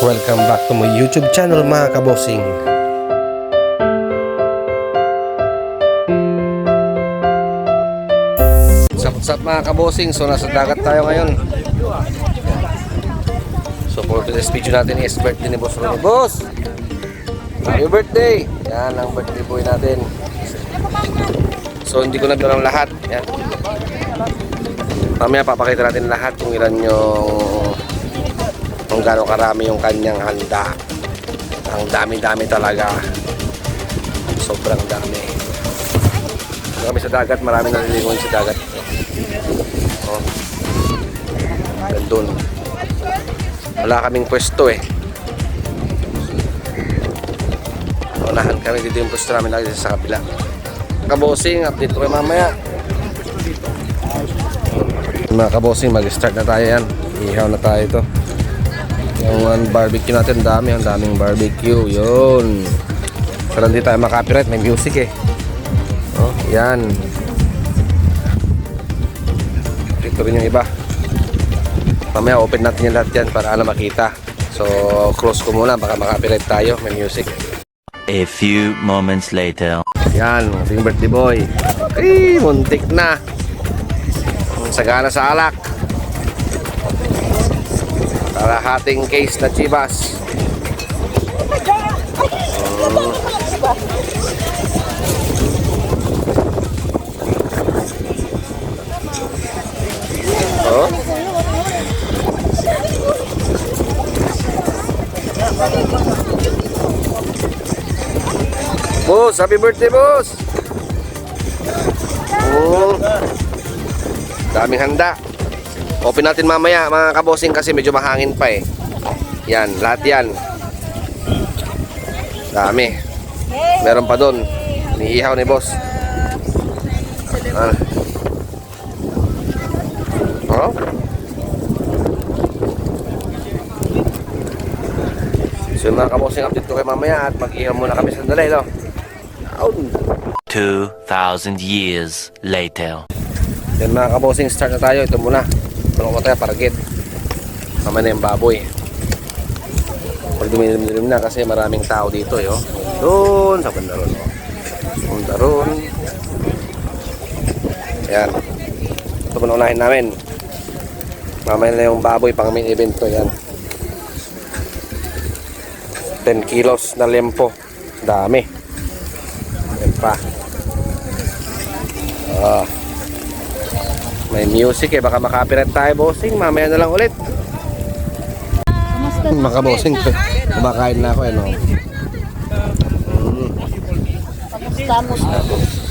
Welcome back to my YouTube channel mga kabosing. What's up mga kabosing? So nasa dagat tayo ngayon. So for today's video natin is birthday ni Boss Ronnie. Boss! Happy birthday! Yan ang birthday boy natin. So hindi ko na bilang lahat. Yan. Mamaya papakita natin lahat kung ilan yung kung gaano karami yung kanyang handa. Ang dami-dami talaga. Sobrang dami. Kami sa dagat, marami naliligon sa dagat. Oh. Gandun. Wala kaming pwesto eh. Unahan kami dito yung pwesto namin lagi sa kabila. Kabosing, update ko kayo mamaya. Mga kabosing, mag-start na tayo yan. Ihaw na tayo ito. Yung barbecue natin, ang daming barbecue. Yun. Pero hindi tayo makapiright, may music eh. Oh, yan. Ito rin yung iba. Mamaya open natin yung lahat yan para alam makita. So close ko muna, baka makapiright tayo, may music. A few moments later. Yan, ating birthday boy. Ay, muntik na. Sagana sa alak. Para hating case na chibas. Oh. Boss, happy birthday, boss. Oh. Daming handa. Open natin mamaya mga kabosing kasi medyo mahangin pa eh. Yan, lahat yan. Dami. Meron pa doon. Iniihaw ni boss. Ah. Oh. So mga kabosing, update ko kayo mamaya at mag-ihaw muna kami sandali, no? 2,000 years later. Yan mga kabosing, start na tayo. Ito muna. Tulong ko tayo, paragit. Mamaya na yung baboy. Pag dumilim-dilim na kasi maraming tao dito eh, oh. Doon sa bandaron, oh. Bandaron. Yan. Ito muna unahin namin. Mamaya na yung baboy pang main event to. Yan. 10 kilos na lempo. Dami. Yan pa. May music eh, baka makapiright tayo bossing. Mamaya na lang ulit. Mga bossing, kumakain na ako eh, no?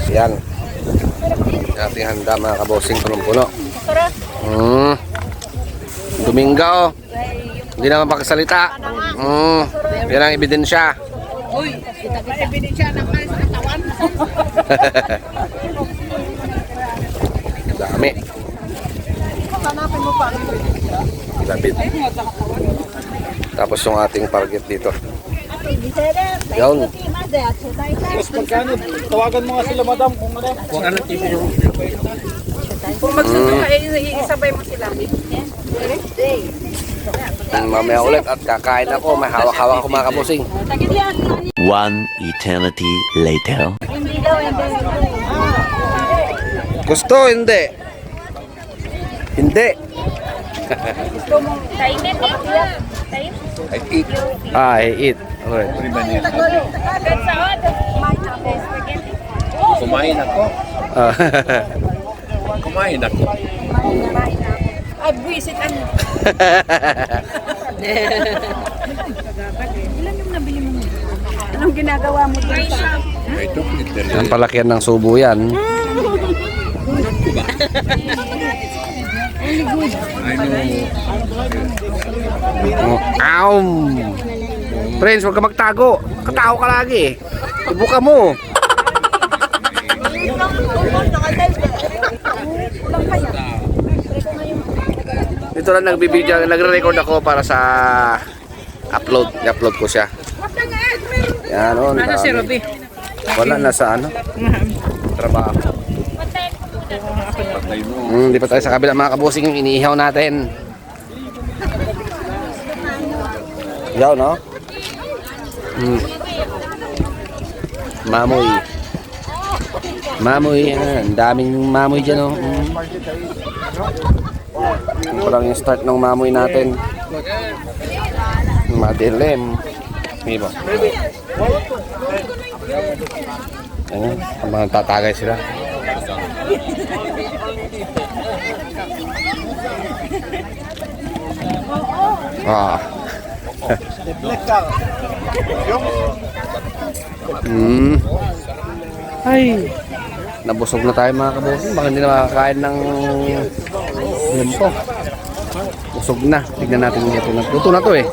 Yan. Ating handa mga kabosing, punong-puno. Domingo. Hindi naman pakasalita. Yan ang ebidensya. Uy, kita ebidensya ng katawan. Dami. Hanapin mo pa ang ebidensya. Lapit. Tapos yung ating target dito. Yan. Mas magkano? Tawagan mo nga sila madam kung ano. Huwag ka ng TV yung... Kung magsundo ka, isabay mo sila. Mamaya ulit at kakain ako. May hawak-hawak ako mga kabosing. 1 eternity later. Gusto, hindi. Hindi. Gusto mong kainin mo? I eat. I eat. Alright. Kumain ako. Kumain ako. Ay, buwisit ano? Ilan yung nabili mo? Anong ginagawa mo dito? Ito, Ang palakihan ng subo yan. Aum! Friends, huwag ka magtago. Katago ka lagi. Ibuka mo. Dito lang nagbibideo, nagre-record ako para sa upload. I-upload ko siya. Yan o. Ano si Ruby? Wala na sa ano? Trabaho. Hindi pa tayo sa kabila mga kabosing, yung iniihaw natin. Yaw, no? Mamoy. Mamoy, ang daming mamoy dyan, no? Ito lang yung start ng mamoy natin. Madilim. Diba? Ayan, mga tatagay sila. Ah. Ay. Nabusog na tayo mga kabusog. Baka hindi na makakain ng limpo. Busog na. Tignan natin yung luto na. Luto na to eh.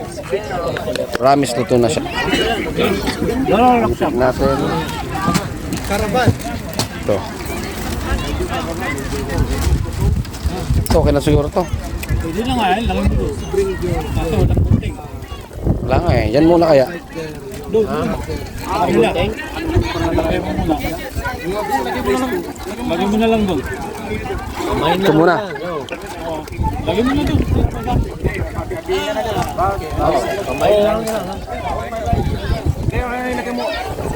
Promise luto na siya. Tignan natin. Ito. Ito, okay na siguro to. Pwede na nga, lang mo doon. Kaso, walang kunting. Wala nga eh. Yan muna kaya. Doon. Ayun na. Lagay mo muna. Lagay mo na lang doon. Ito muna. Lagay mo na doon.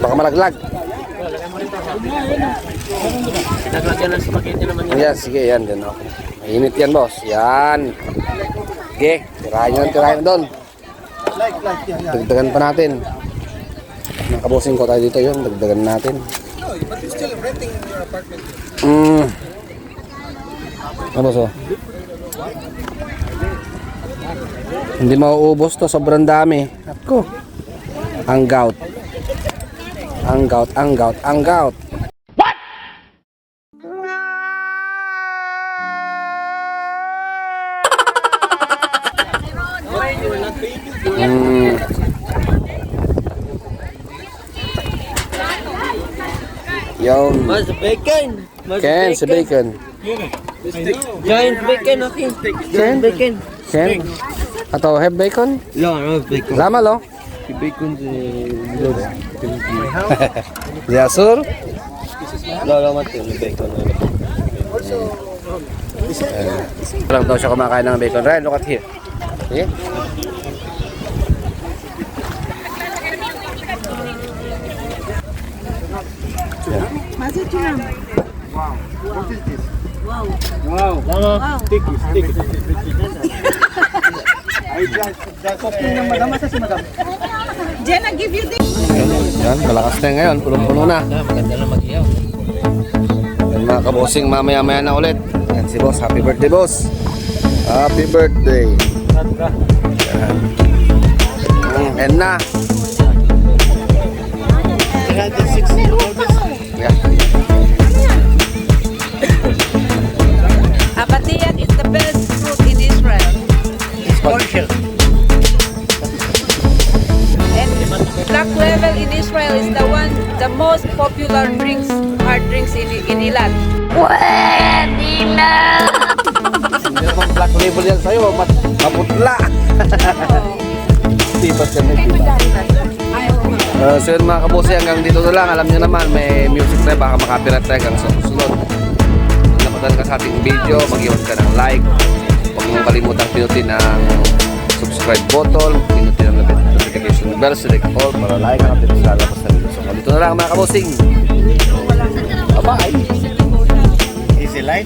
Baka malaglag. Ayan, sige, yan. Yan, okay. Mainit yan, boss. Yan. Sige, tirahin nyo doon. Dagdagan pa natin. Nakabosing ko tayo dito yun. Dagdagan natin. Ano boss, oh? Hindi mauubos to. Sobrang dami. Ako. Ang gout. Ang gout, ang gout, ang gout. What? Yun. Mas bacon. Ken, sa bacon. Giant bacon, okay. Ken? Bacon. Ken? Ato, have bacon? No, no bacon. Lama, lo? Bacon Yeah, sir? No, no, mati. Bacon. Lang daw siya kumakain ng bacon. Ryan, look at here. Sige. Wow. Sticky, sticky. Ay, cooking ng madam. Asa si madam? Jenna, give you this. Yan, malakas na ngayon. Punong-puno na. Maganda na mag-iyaw. Yan mga kabosing, mamaya-maya na ulit. Yan si boss. Happy birthday, boss. Happy birthday. Yan. Yan na. Yeah. Abatiyat is the best fruit in Israel. And Black Level in Israel is the most popular hard drinks in Ilan. Hindi naman black label yan sa'yo. Maputla. Tibat yan. So yun mga kabusi, hanggang dito na lang. Alam nyo naman, may music na baka makapirat tayo hanggang sa susunod. Napatan ka sa ating video, mag-iwan ka ng like. Huwag mong kalimutan pinutin ang subscribe button, pinutin ang notification bell, select all para like ang update sa labas na video. So dito na lang mga kabusing. Bye-bye! Easy life.